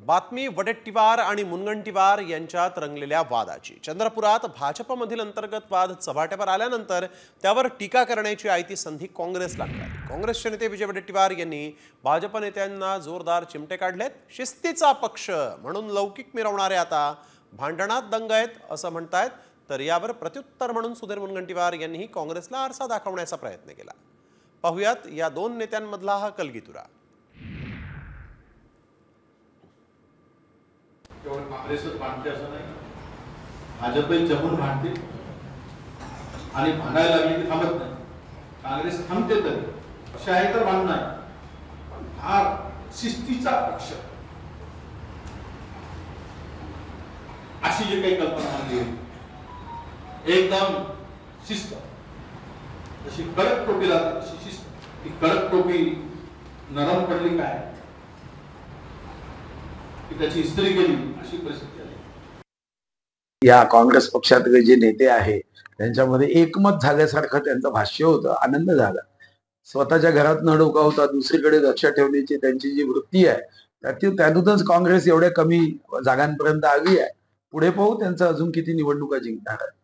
बातमी वडेट्टीवार आणि मुनगंटीवार यांच्यात रंगलेल्या वादाची। चंद्रपुरात भाजपमधील अंतर्गत वाद चव्हाट्यावर आल्यानंतर त्यावर टीका करण्याची आयती संधी काँग्रेसला मिळाली। काँग्रेसचे नेते विजय वडेट्टीवार यांनी भाजप नेत्यांना जोरदार चिमटे काढलेत। शिस्तीचा पक्ष म्हणून लौकिक मिरवणारे आता भांडणात दंग आहेत असं म्हणतायत। तर यावर प्रत्युत्तर म्हणून सुधीर मुनगंटीवार यांनीही काँग्रेसला आरसा दाखवण्याचा प्रयत्न केला। पाहुयात या दोन नेत्यांमधला हा कलगीतुरा। केवळ काँग्रेसच भांडते असं नाही, भाजपही जमून भांडते आणि भांडायला लागली की थांबत नाही। काँग्रेस थांबते तरी पक्ष आहे तर भांडण आहे, हा शिस्तीचा पक्ष अशी जी काही कल्पना मांडली एकदम शिस्त, जशी कडक टोपी लागते तशी शिस्त, ती कडक टोपी नरम पडली काय की त्याची इस्त्री गेली अशी परिस्थिती आली। या काँग्रेस पक्षातले जे नेते आहे त्यांच्यामध्ये एकमत झाल्यासारखं त्यांचं भाष्य होतं, आनंद झाला। स्वतःच्या घरात न डोकावता दुसरीकडे लक्ष ठेवण्याची त्यांची जी वृत्ती आहे त्यातूनच काँग्रेस एवढ्या कमी जागांपर्यंत आली आहे। पुढे पाहू त्यांचं अजून किती निवडणुका जिंकणार आहे।